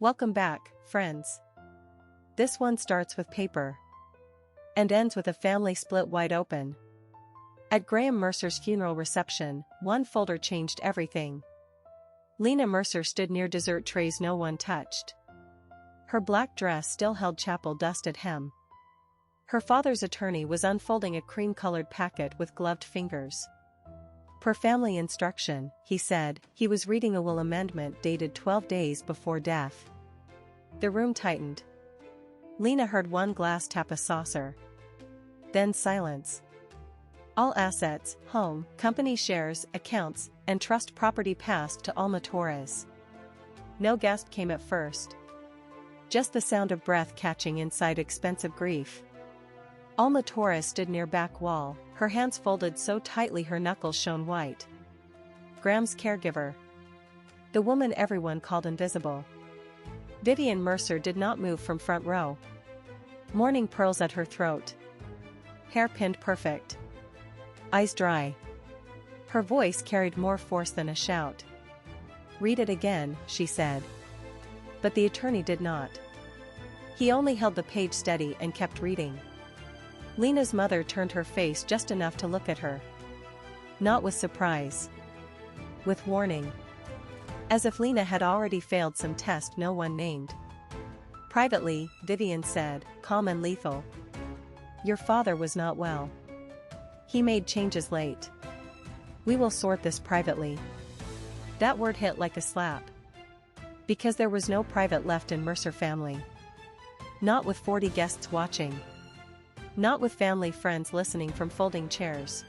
Welcome back, friends. This one starts with paper and ends with a family split wide open. At Graham Mercer's funeral reception, one folder changed everything. Lena Mercer stood near dessert trays no one touched. Her black dress still held chapel-dusted hem. Her father's attorney was unfolding a cream-colored packet with gloved fingers. Per family instruction, he said, he was reading a will amendment dated 12 days before death. The room tightened. Lena heard one glass tap a saucer. Then silence. All assets, home, company shares, accounts, and trust property passed to Alma Torres. No gasp came at first. Just the sound of breath catching inside expensive grief. Alma Torres stood near back wall, her hands folded so tightly her knuckles shone white. Graham's caregiver. The woman everyone called invisible. Vivian Mercer did not move from front row. Mourning pearls at her throat. Hair pinned perfect. Eyes dry. Her voice carried more force than a shout. "Read it again," she said. But the attorney did not. He only held the page steady and kept reading. Lena's mother turned her face just enough to look at her. Not with surprise. With warning. As if Lena had already failed some test no one named. Privately, Vivian said, calm and lethal. "Your father was not well. He made changes late. We will sort this privately." That word hit like a slap. Because there was no private left in Mercer family. Not with 40 guests watching. Not with family friends listening from folding chairs.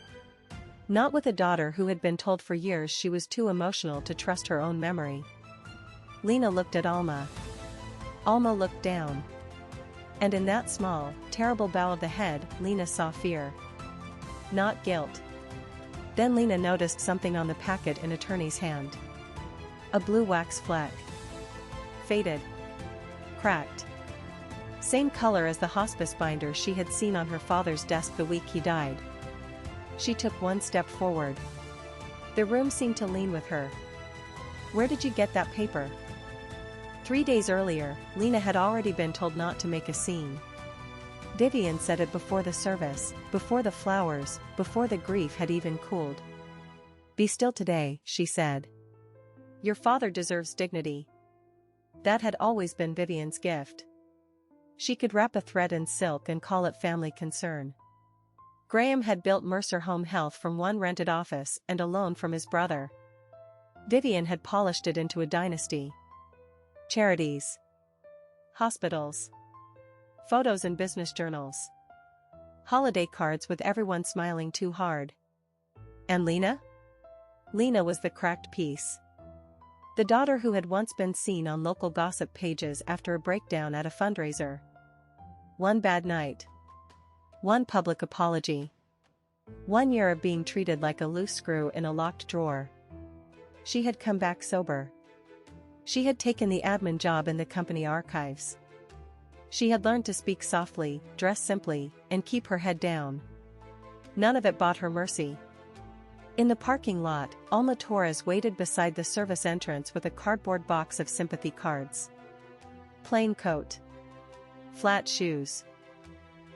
Not with a daughter who had been told for years she was too emotional to trust her own memory. Lena looked at Alma. Alma looked down. And in that small, terrible bow of the head, Lena saw fear. Not guilt. Then Lena noticed something on the packet in attorney's hand. A blue wax fleck. Faded. Cracked. Same color as the hospice binder she had seen on her father's desk the week he died. She took one step forward. The room seemed to lean with her. "Where did you get that paper?" 3 days earlier, Lena had already been told not to make a scene. Vivian said it before the service, before the flowers, before the grief had even cooled. "Be still today," she said. "Your father deserves dignity." That had always been Vivian's gift. She could wrap a thread in silk and call it family concern. Graham had built Mercer Home Health from one rented office and a loan from his brother. Vivian had polished it into a dynasty. Charities. Hospitals. Photos in business journals. Holiday cards with everyone smiling too hard. And Lena? Lena was the cracked piece. The daughter who had once been seen on local gossip pages after a breakdown at a fundraiser. One bad night. One public apology. 1 year of being treated like a loose screw in a locked drawer. She had come back sober. She had taken the admin job in the company archives. She had learned to speak softly, dress simply, and keep her head down. None of it bought her mercy. In the parking lot, Alma Torres waited beside the service entrance with a cardboard box of sympathy cards. Plain coat. Flat shoes.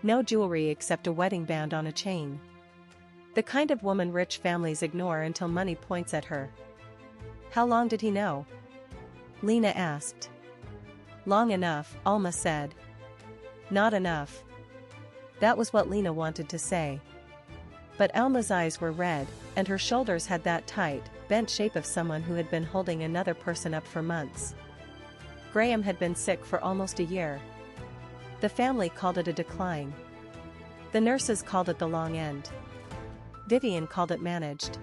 No jewelry except a wedding band on a chain. The kind of woman rich families ignore until money points at her. How long did he know? Lena asked. Long enough, Alma said. Not enough. That was what Lena wanted to say. But Alma's eyes were red, and her shoulders had that tight, bent shape of someone who had been holding another person up for months. Graham had been sick for almost a year. The family called it a decline. The nurses called it the long end. Vivian called it managed.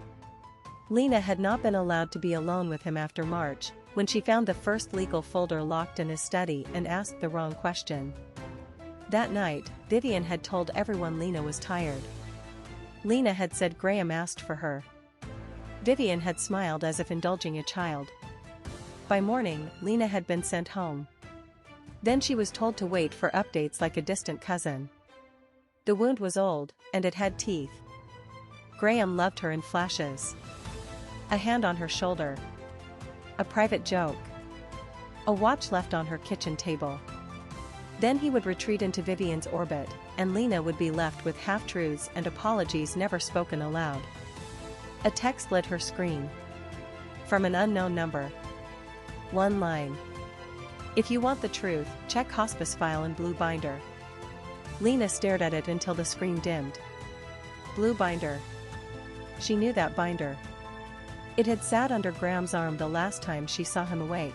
Lena had not been allowed to be alone with him after March, when she found the first legal folder locked in his study and asked the wrong question. That night, Vivian had told everyone Lena was tired. Lena had said Graham asked for her. Vivian had smiled as if indulging a child. By morning, Lena had been sent home. Then she was told to wait for updates like a distant cousin. The wound was old, and it had teeth. Graham loved her in flashes. A hand on her shoulder. A private joke. A watch left on her kitchen table. Then he would retreat into Vivian's orbit, and Lena would be left with half-truths and apologies never spoken aloud. A text lit her screen. From an unknown number. One line. If you want the truth, check hospice file in blue binder. Lena stared at it until the screen dimmed. Blue binder. She knew that binder. It had sat under Graham's arm the last time she saw him awake.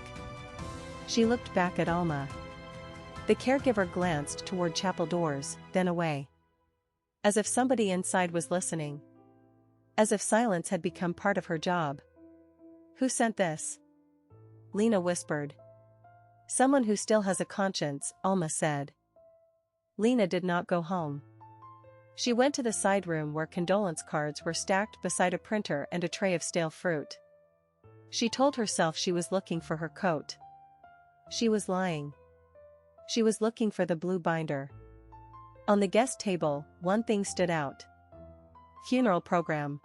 She looked back at Alma. The caregiver glanced toward chapel doors, then away. As if somebody inside was listening. As if silence had become part of her job. Who sent this? Lena whispered. Someone who still has a conscience, Alma said. Lena did not go home. She went to the side room where condolence cards were stacked beside a printer and a tray of stale fruit. She told herself she was looking for her coat. She was lying. She was looking for the blue binder. On the guest table, one thing stood out. Funeral program.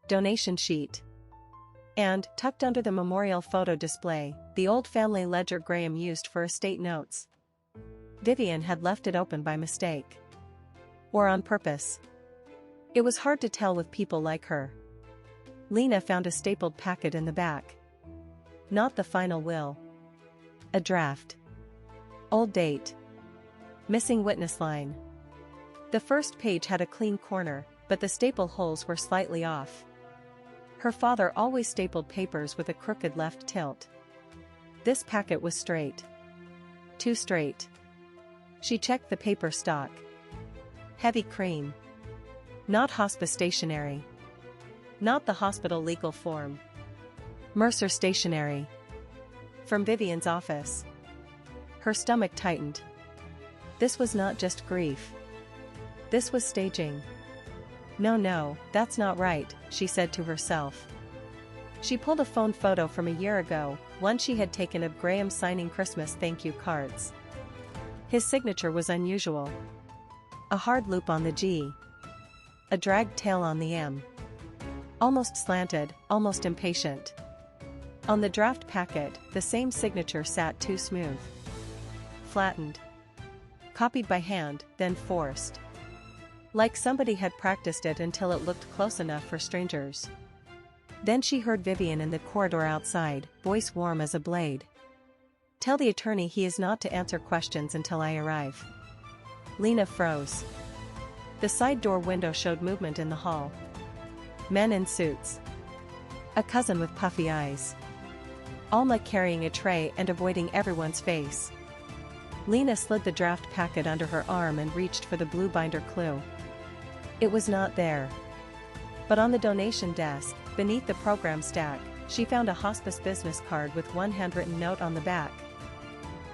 Donation sheet. And, tucked under the memorial photo display, the old family ledger Graham used for estate notes. Vivian had left it open by mistake. Or on purpose. It was hard to tell with people like her. Lena found a stapled packet in the back. Not the final will. A draft. Old date. Missing witness line. The first page had a clean corner, but the staple holes were slightly off. Her father always stapled papers with a crooked left tilt. This packet was straight. Too straight. She checked the paper stock. Heavy cream. Not hospice stationery. Not the hospital legal form. Mercer stationery. From Vivian's office. Her stomach tightened. This was not just grief. This was staging. No, that's not right, she said to herself. She pulled a phone photo from a year ago, one she had taken of Graham signing Christmas thank you cards. His signature was unusual. A hard loop on the G. A dragged tail on the M. Almost slanted, almost impatient. On the draft packet, the same signature sat too smooth. Flattened. Copied by hand, then forced. Like somebody had practiced it until it looked close enough for strangers. Then she heard Vivian in the corridor outside, voice warm as a blade. Tell the attorney he is not to answer questions until I arrive. Lena froze. The side door window showed movement in the hall. Men in suits. A cousin with puffy eyes. Alma carrying a tray and avoiding everyone's face. Lena slid the draft packet under her arm and reached for the blue binder clue. It was not there. But on the donation desk, beneath the program stack, she found a hospice business card with one handwritten note on the back.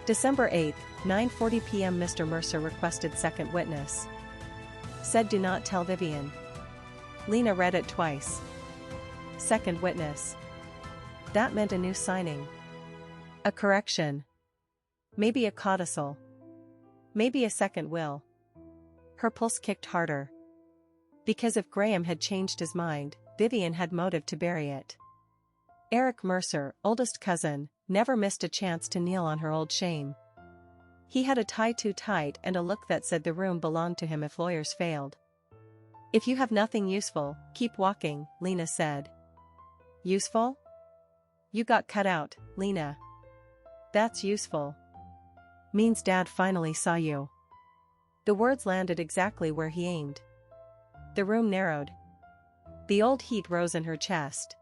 December 8, 9:40 p.m. Mr. Mercer requested second witness. Said do not tell Vivian. Lena read it twice. Second witness. That meant a new signing. A correction. Maybe a codicil. Maybe a second will. Her pulse kicked harder. Because if Graham had changed his mind, Vivian had motive to bury it. Eric Mercer, oldest cousin, never missed a chance to kneel on her old shame. He had a tie too tight and a look that said the room belonged to him if lawyers failed. If you have nothing useful, keep walking, Lena said. Useful? You got cut out, Lena. That's useful. Means Dad finally saw you. The words landed exactly where he aimed. The room narrowed. The old heat rose in her chest.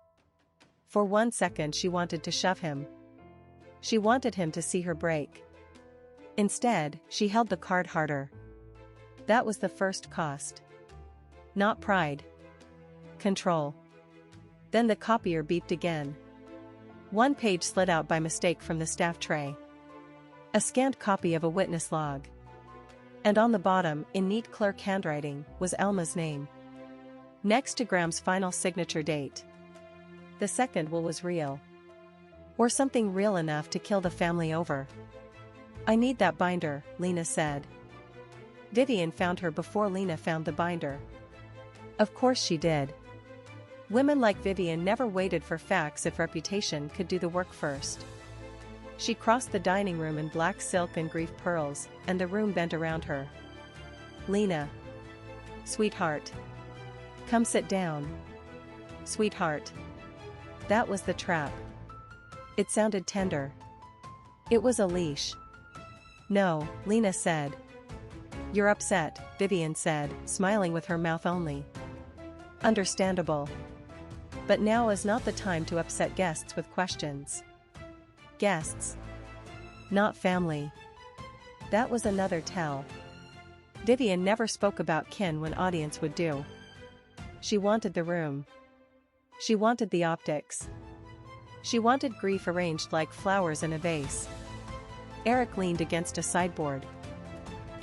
For 1 second she wanted to shove him. She wanted him to see her break. Instead, she held the card harder. That was the first cost. Not pride. Control. Then the copier beeped again. One page slid out by mistake from the staff tray. A scanned copy of a witness log. And on the bottom, in neat clerk handwriting, was Alma's name. Next to Graham's final signature date. The second will was real. Or something real enough to kill the family over. I need that binder, Lena said. Vivian found her before Lena found the binder. Of course she did. Women like Vivian never waited for facts if reputation could do the work first. She crossed the dining room in black silk and grief pearls, and the room bent around her. Lena. Sweetheart. Come sit down. Sweetheart. That was the trap. It sounded tender. It was a leash. No, Lena said. You're upset, Vivian said, smiling with her mouth only. Understandable. But now is not the time to upset guests with questions. Guests. Not family. That was another tell. Vivian never spoke about kin when audience would do. She wanted the room. She wanted the optics. She wanted grief arranged like flowers in a vase. Eric leaned against a sideboard.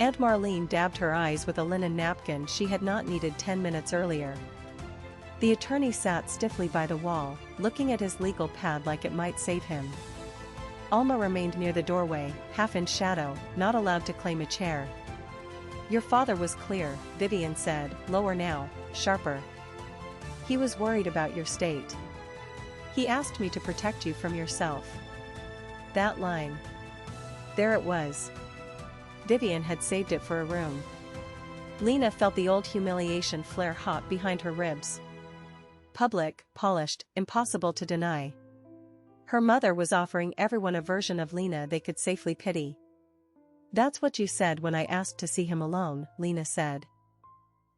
Aunt Marlene dabbed her eyes with a linen napkin she had not needed 10 minutes earlier. The attorney sat stiffly by the wall, looking at his legal pad like it might save him. Alma remained near the doorway, half in shadow, not allowed to claim a chair. Your father was clear, Vivian said, lower now, sharper. He was worried about your state. He asked me to protect you from yourself. That line. There it was. Vivian had saved it for a room. Lena felt the old humiliation flare hot behind her ribs. Public, polished, impossible to deny. Her mother was offering everyone a version of Lena they could safely pity. That's what you said when I asked to see him alone, Lena said.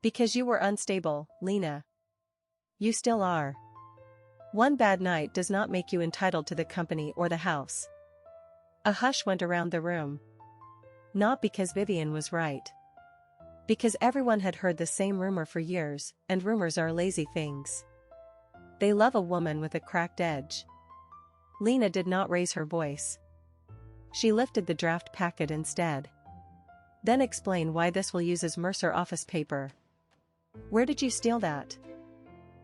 Because you were unstable, Lena. You still are. One bad night does not make you entitled to the company or the house. A hush went around the room. Not because Vivian was right. Because everyone had heard the same rumor for years, and rumors are lazy things. They love a woman with a cracked edge. Lena did not raise her voice. She lifted the draft packet instead. Then explain why this will use as Mercer office paper. Where did you steal that?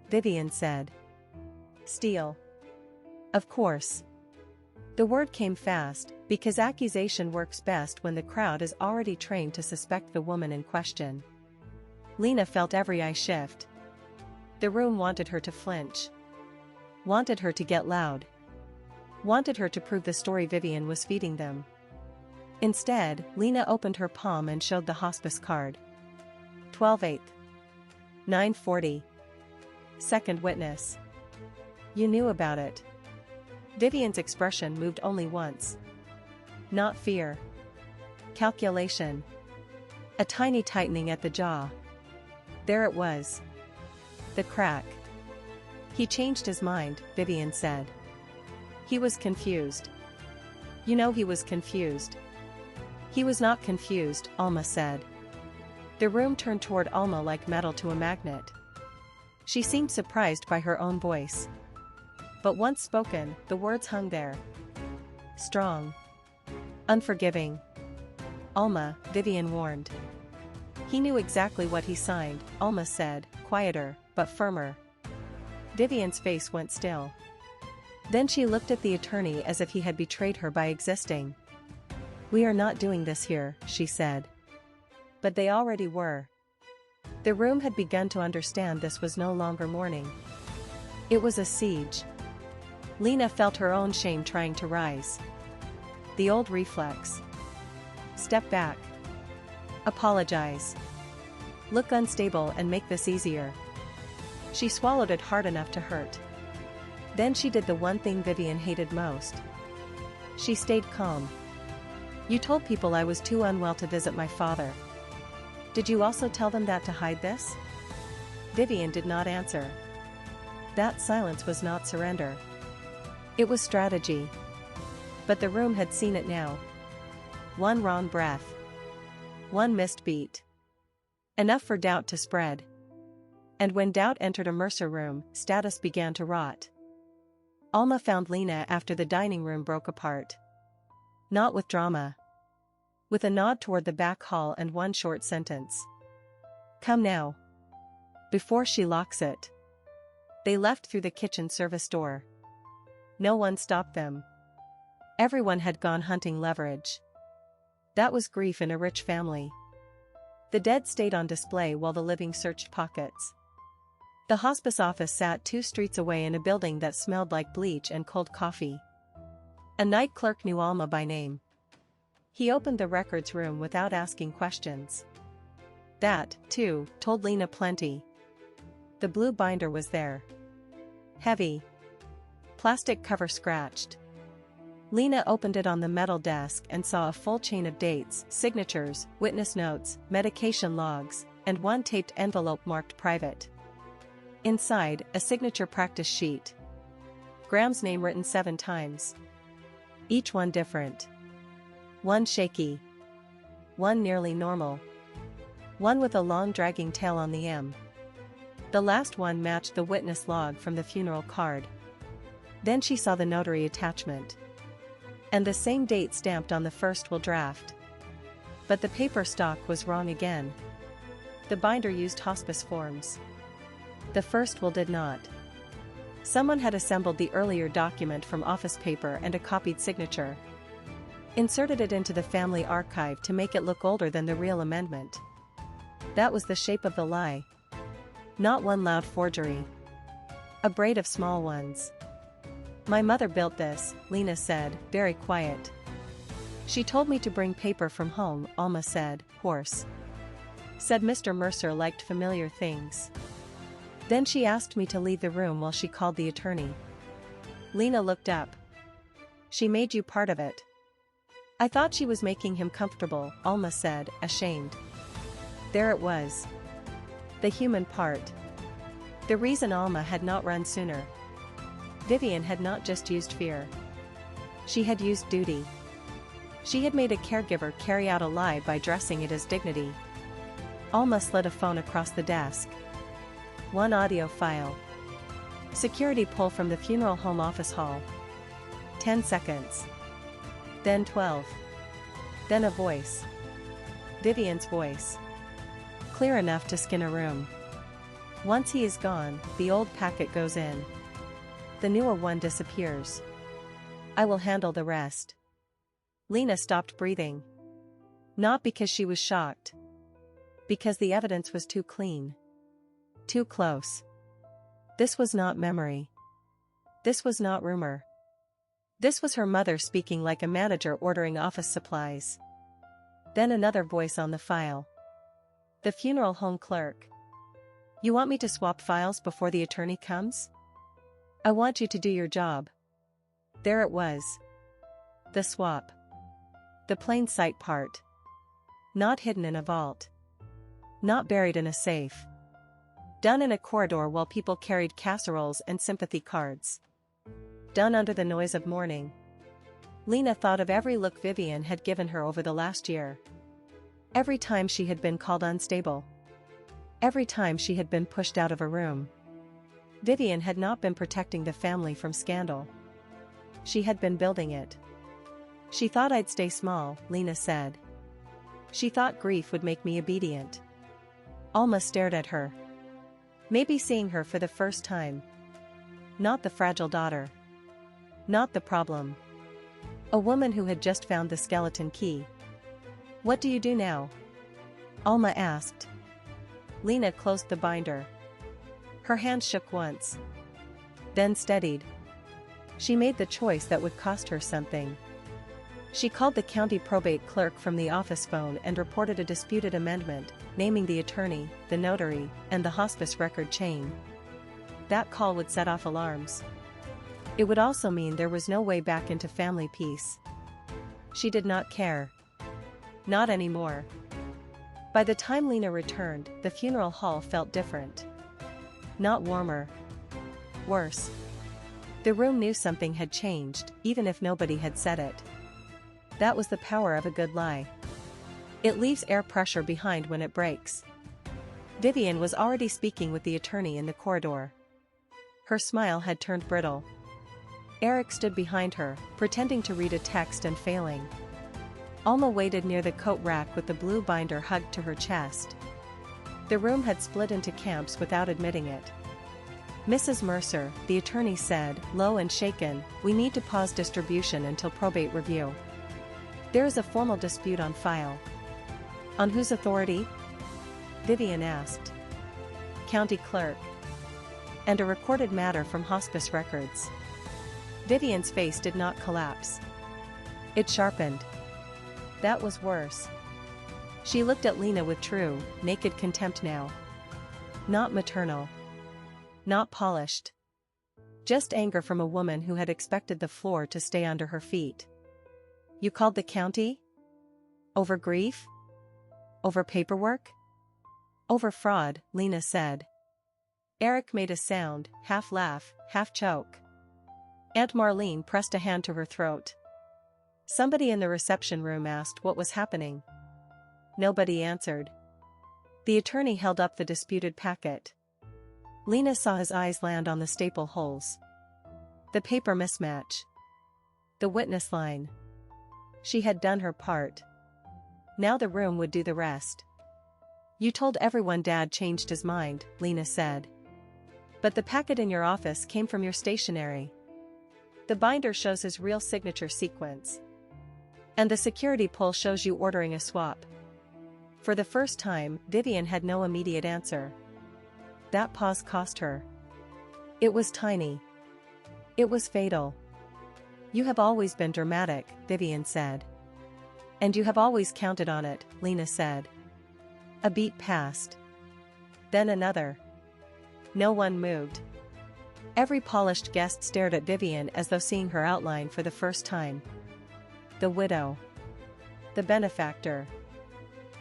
Vivian said. Steal. Of course. The word came fast, because accusation works best when the crowd is already trained to suspect the woman in question. Lena felt every eye shift. The room wanted her to flinch. Wanted her to get loud. Wanted her to prove the story Vivian was feeding them. Instead, Lena opened her palm and showed the hospice card. 12/8. 9:40. Second witness. You knew about it. Vivian's expression moved only once. Not fear. Calculation. A tiny tightening at the jaw. There it was. The crack. He changed his mind, Vivian said. He was confused. You know he was confused. He was not confused, Alma said. The room turned toward Alma like metal to a magnet. She seemed surprised by her own voice. But once spoken, the words hung there. Strong. Unforgiving. Alma, Vivian warned. He knew exactly what he signed, Alma said, quieter, but firmer. Vivian's face went still. Then she looked at the attorney as if he had betrayed her by existing. We are not doing this here, she said. But they already were. The room had begun to understand this was no longer mourning. It was a siege. Lena felt her own shame trying to rise. The old reflex. Step back. Apologize. Look unstable and make this easier. She swallowed it hard enough to hurt. Then she did the one thing Vivian hated most. She stayed calm. You told people I was too unwell to visit my father. Did you also tell them that to hide this? Vivian did not answer. That silence was not surrender. It was strategy. But the room had seen it now. One wrong breath. One missed beat. Enough for doubt to spread. And when doubt entered a Mercer room, status began to rot. Alma found Lena after the dining room broke apart. Not with drama. With a nod toward the back hall and one short sentence. Come now. Before she locks it. They left through the kitchen service door. No one stopped them. Everyone had gone hunting leverage. That was grief in a rich family. The dead stayed on display while the living searched pockets. The hospice office sat 2 streets away in a building that smelled like bleach and cold coffee. A night clerk knew Alma by name. He opened the records room without asking questions. That, too, told Lena plenty. The blue binder was there. Heavy. Plastic cover scratched. Lena opened it on the metal desk and saw a full chain of dates, signatures, witness notes, medication logs, and one taped envelope marked private. Inside, a signature practice sheet. Graham's name written 7 times. Each one different. One shaky. One nearly normal. One with a long dragging tail on the M. The last one matched the witness log from the funeral card. Then she saw the notary attachment. And the same date stamped on the first will draft. But the paper stock was wrong again. The binder used hospice forms. The first will did not. Someone had assembled the earlier document from office paper and a copied signature. Inserted it into the family archive to make it look older than the real amendment. That was the shape of the lie. Not one loud forgery. A braid of small ones. My mother built this, Lena said, very quiet. She told me to bring paper from home, Alma said, hoarse. Said Mr. Mercer liked familiar things. Then she asked me to leave the room while she called the attorney. Lena looked up. She made you part of it. I thought she was making him comfortable, Alma said, ashamed. There it was. The human part. The reason Alma had not run sooner. Vivian had not just used fear. She had used duty. She had made a caregiver carry out a lie by dressing it as dignity. Alma slid a phone across the desk. One audio file. Security pull from the funeral home office hall. 10 seconds. Then 12. Then a voice. Vivian's voice. Clear enough to skin a room. Once he is gone, the old packet goes in. The newer one disappears. I will handle the rest. Lena stopped breathing. Not because she was shocked. Because the evidence was too clean. Too close. This was not memory. This was not rumor. This was her mother speaking like a manager ordering office supplies. Then another voice on the file. The funeral home clerk. You want me to swap files before the attorney comes? I want you to do your job. There it was. The swap. The plain sight part. Not hidden in a vault. Not buried in a safe. Done in a corridor while people carried casseroles and sympathy cards. Done under the noise of mourning. Lena thought of every look Vivian had given her over the last year. Every time she had been called unstable. Every time she had been pushed out of a room. Vivian had not been protecting the family from scandal. She had been building it. She thought I'd stay small, Lena said. She thought grief would make me obedient. Alma stared at her. Maybe seeing her for the first time. Not the fragile daughter. Not the problem. A woman who had just found the skeleton key. What do you do now? Alma asked. Lena closed the binder. Her hand shook once. Then steadied. She made the choice that would cost her something. She called the county probate clerk from the office phone and reported a disputed amendment, naming the attorney, the notary, and the hospice record chain. That call would set off alarms. It would also mean there was no way back into family peace. She did not care. Not anymore. By the time Lena returned, the funeral hall felt different. Not warmer. Worse. The room knew something had changed, even if nobody had said it. That was the power of a good lie. It leaves air pressure behind when it breaks. Vivian was already speaking with the attorney in the corridor. Her smile had turned brittle. Eric stood behind her, pretending to read a text and failing. Alma waited near the coat rack with the blue binder hugged to her chest. The room had split into camps without admitting it. Mrs. Mercer, the attorney said, low and shaken, we need to pause distribution until probate review. There is a formal dispute on file. On whose authority? Vivian asked. County clerk. And a recorded matter from hospice records. Vivian's face did not collapse. It sharpened. That was worse. She looked at Lena with true, naked contempt now. Not maternal. Not polished. Just anger from a woman who had expected the floor to stay under her feet. You called the county? Over grief? Over paperwork? Over fraud, Lena said. Eric made a sound, half laugh, half choke. Aunt Marlene pressed a hand to her throat. Somebody in the reception room asked what was happening. Nobody answered. The attorney held up the disputed packet. Lena saw his eyes land on the staple holes. The paper mismatch. The witness line. She had done her part. Now the room would do the rest. You told everyone Dad changed his mind, Lena said. But the packet in your office came from your stationery. The binder shows his real signature sequence. And the security pull shows you ordering a swap. For the first time, Vivian had no immediate answer. That pause cost her. It was tiny. It was fatal. You have always been dramatic, Vivian said. And you have always counted on it, Lena said. A beat passed. Then another. No one moved. Every polished guest stared at Vivian as though seeing her outline for the first time. The widow. The benefactor.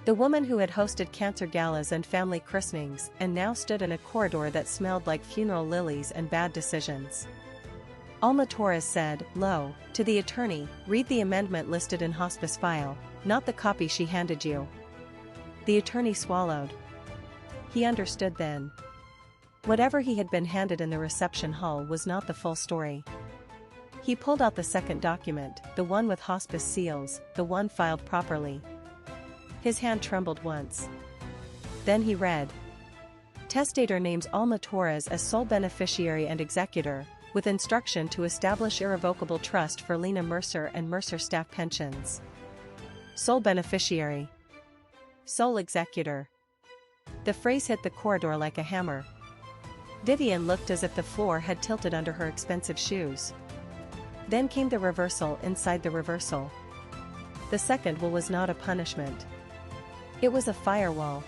The woman who had hosted cancer galas and family christenings and now stood in a corridor that smelled like funeral lilies and bad decisions. Alma Torres said, low, to the attorney, read the amendment listed in hospice file, not the copy she handed you. The attorney swallowed. He understood then. Whatever he had been handed in the reception hall was not the full story. He pulled out the second document, the one with hospice seals, the one filed properly. His hand trembled once. Then he read. Testator names Alma Torres as sole beneficiary and executor, with instruction to establish irrevocable trust for Lena Mercer and Mercer staff pensions. Sole beneficiary. Sole executor. The phrase hit the corridor like a hammer. Vivian looked as if the floor had tilted under her expensive shoes. Then came the reversal inside the reversal. The second will was not a punishment. It was a firewall.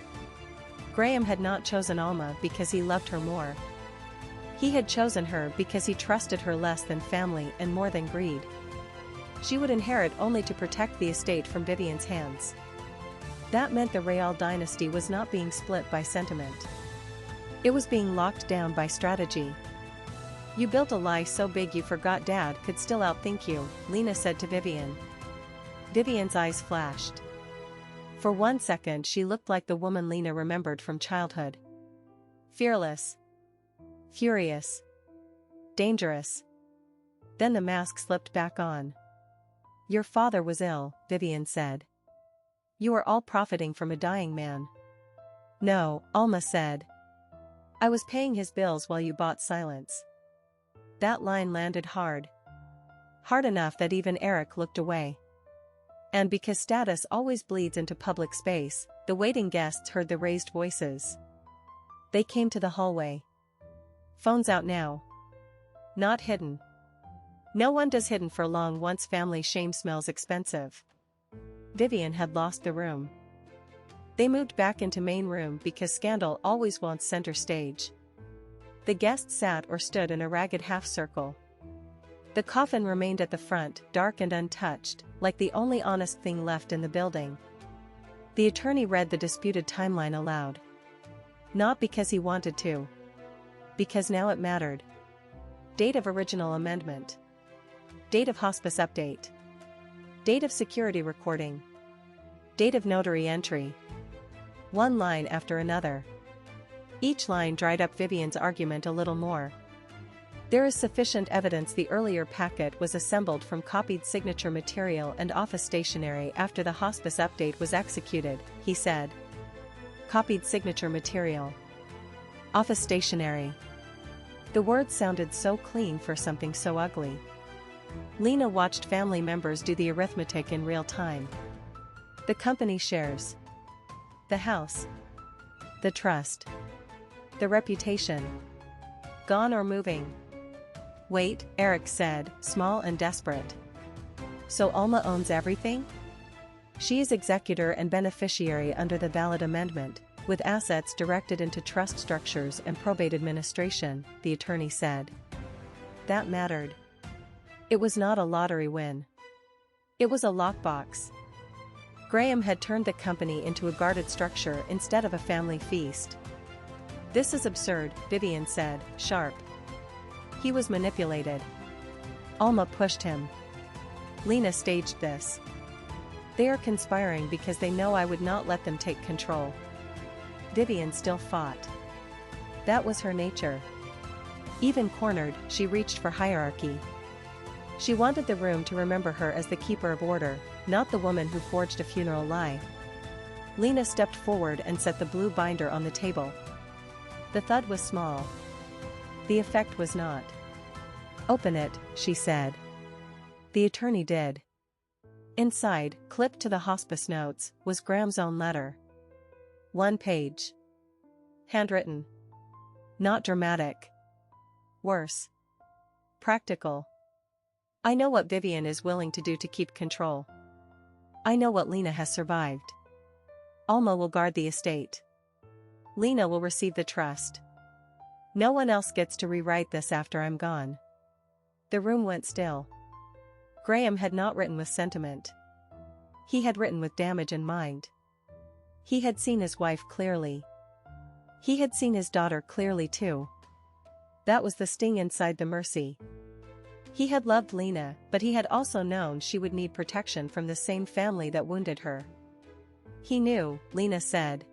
Graham had not chosen Alma because he loved her more. He had chosen her because he trusted her less than family and more than greed. She would inherit only to protect the estate from Vivian's hands. That meant the Real dynasty was not being split by sentiment. It was being locked down by strategy. You built a lie so big you forgot Dad could still outthink you, Lena said to Vivian. Vivian's eyes flashed. For 1 second she looked like the woman Lena remembered from childhood. Fearless. Furious. Dangerous. Then the mask slipped back on. Your father was ill, Vivian said. You are all profiting from a dying man. No, Alma said. I was paying his bills while you bought silence. That line landed hard. Hard enough that even Eric looked away. And because status always bleeds into public space, the waiting guests heard the raised voices. They came to the hallway. Phones out now. Not hidden. No one does hidden for long once family shame smells expensive. Vivian had lost the room. They moved back into main room because scandal always wants center stage. The guests sat or stood in a ragged half circle. The coffin remained at the front, dark and untouched, like the only honest thing left in the building. The attorney read the disputed timeline aloud. Not because he wanted to. Because now it mattered. Date of original amendment. Date of hospice update. Date of security recording. Date of notary entry. One line after another. Each line dried up Vivian's argument a little more. There is sufficient evidence the earlier packet was assembled from copied signature material and office stationery after the hospice update was executed, he said. Copied signature material. Office stationery. The words sounded so clean for something so ugly. Lena watched family members do the arithmetic in real time. The company shares. The house. The trust. The reputation. Gone or moving. Wait, Eric said, small and desperate. So Alma owns everything? She is executor and beneficiary under the valid amendment, with assets directed into trust structures and probate administration, the attorney said. That mattered. It was not a lottery win. It was a lockbox. Graham had turned the company into a guarded structure instead of a family feast. This is absurd, Vivian said, sharp. He was manipulated. Alma pushed him. Lena staged this. They are conspiring because they know I would not let them take control. Vivian still fought. That was her nature. Even cornered, she reached for hierarchy. She wanted the room to remember her as the keeper of order, not the woman who forged a funeral lie. Lena stepped forward and set the blue binder on the table. The thud was small. The effect was not. Open it, she said. The attorney did. Inside, clipped to the hospice notes, was Graham's own letter. 1 page. Handwritten. Not dramatic. Worse. Practical. I know what Vivian is willing to do to keep control. I know what Lena has survived. Alma will guard the estate. Lena will receive the trust. No one else gets to rewrite this after I'm gone. The room went still. Graham had not written with sentiment. He had written with damage in mind. He had seen his wife clearly. He had seen his daughter clearly too. That was the sting inside the mercy. He had loved Lena, but he had also known she would need protection from the same family that wounded her. He knew, Lena said.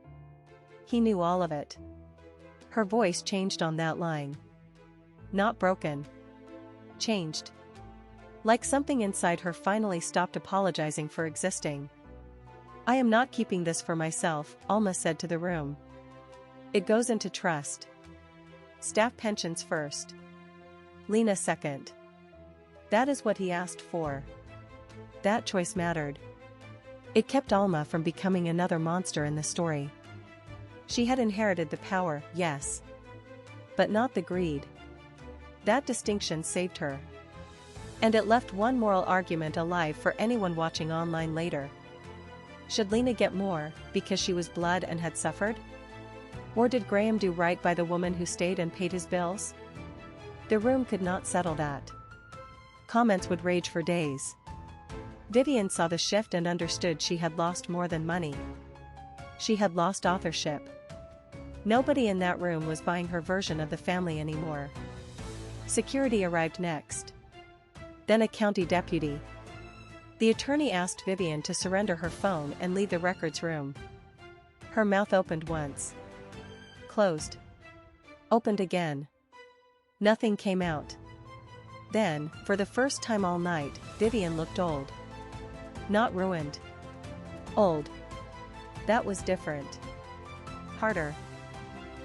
He knew all of it. Her voice changed on that line. Not broken. Changed. Like something inside her finally stopped apologizing for existing. I am not keeping this for myself, Alma said to the room. It goes into trust. Staff pensions first. Lena second. That is what he asked for. That choice mattered. It kept Alma from becoming another monster in the story. She had inherited the power, yes. But not the greed. That distinction saved her. And it left one moral argument alive for anyone watching online later. Should Lena get more, because she was blood and had suffered? Or did Graham do right by the woman who stayed and paid his bills? The room could not settle that. Comments would rage for days. Vivian saw the shift and understood she had lost more than money. She had lost authorship. Nobody in that room was buying her version of the family anymore. Security arrived next. Then a county deputy. The attorney asked Vivian to surrender her phone and leave the records room. Her mouth opened once. Closed. Opened again. Nothing came out. Then, for the first time all night, Vivian looked old. Not ruined. Old. That was different. Harder.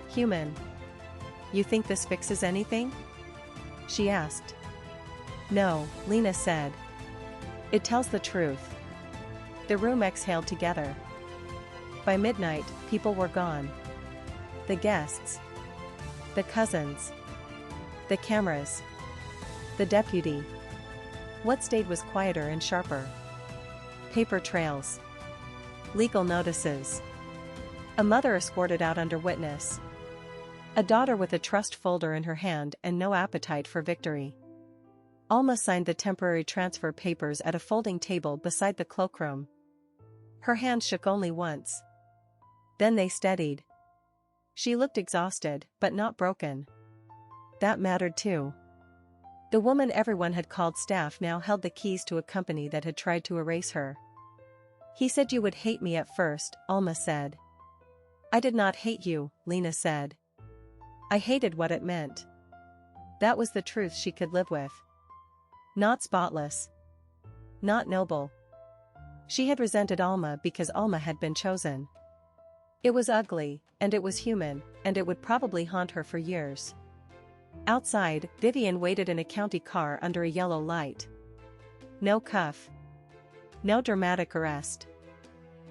Human. You think this fixes anything? She asked. No, Lena said. It tells the truth. The room exhaled together. By midnight, people were gone. The guests. The cousins. The cameras. The deputy. What stayed was quieter and sharper. Paper trails. Legal notices. A mother escorted out under witness. A daughter with a trust folder in her hand and no appetite for victory. Alma signed the temporary transfer papers at a folding table beside the cloakroom. Her hand shook only once. Then they steadied. She looked exhausted, but not broken. That mattered too. The woman everyone had called staff now held the keys to a company that had tried to erase her. He said you would hate me at first, Alma said. I did not hate you, Lena said. I hated what it meant. That was the truth she could live with. Not spotless. Not noble. She had resented Alma because Alma had been chosen. It was ugly, and it was human, and it would probably haunt her for years. Outside, Vivian waited in a county car under a yellow light. No cuff. No dramatic arrest.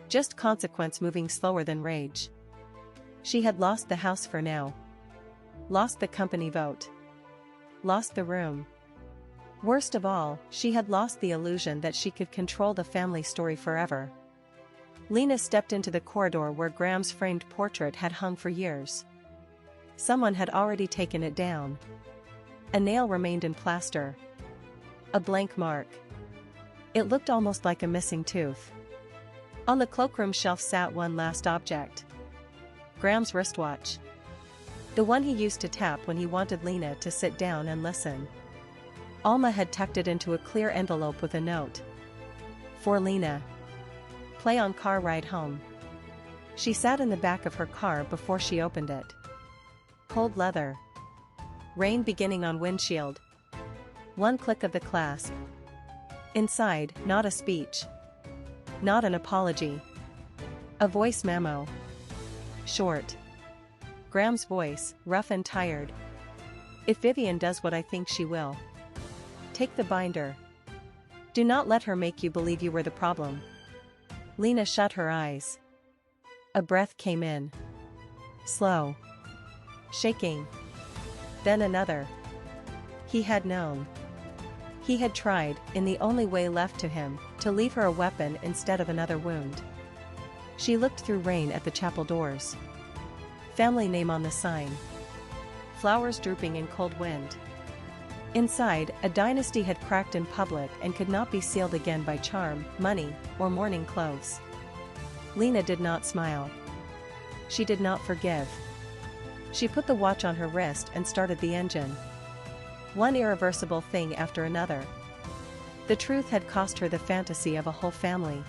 Just consequence moving slower than rage. She had lost the house for now. Lost the company vote. lost the room. Worst of all, she had lost the illusion that she could control the family story forever. Lena stepped into the corridor where Graham's framed portrait had hung for years. Someone had already taken it down. A nail remained in plaster. A blank mark. It looked almost like a missing tooth. On the cloakroom shelf sat one last object. Graham's wristwatch. The one he used to tap when he wanted Lena to sit down and listen. Alma had tucked it into a clear envelope with a note. For Lena. Play on car ride home. She sat in the back of her car before she opened it. Cold leather. Rain beginning on windshield. One click of the clasp. Inside, not a speech. Not an apology. A voice memo. Short. Graham's voice, rough and tired. If Vivian does what I think she will. Take the binder. Do not let her make you believe you were the problem. Lena shut her eyes. A breath came in. Slow. Shaking. Then another. He had known. He had tried, in the only way left to him, to leave her a weapon instead of another wound. She looked through rain at the chapel doors. Family name on the sign. Flowers drooping in cold wind. Inside, a dynasty had cracked in public and could not be sealed again by charm, money, or mourning clothes. Lena did not smile. She did not forgive. She put the watch on her wrist and started the engine. One irreversible thing after another. The truth had cost her the fantasy of a whole family.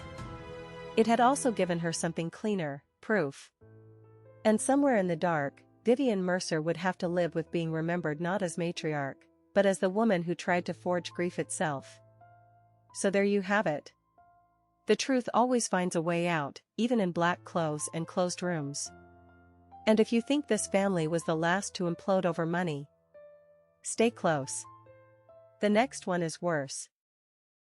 It had also given her something cleaner, proof. And somewhere in the dark, Vivian Mercer would have to live with being remembered not as matriarch, but as the woman who tried to forge grief itself. So there you have it. The truth always finds a way out, even in black clothes and closed rooms. And if you think this family was the last to implode over money, stay close. The next one is worse.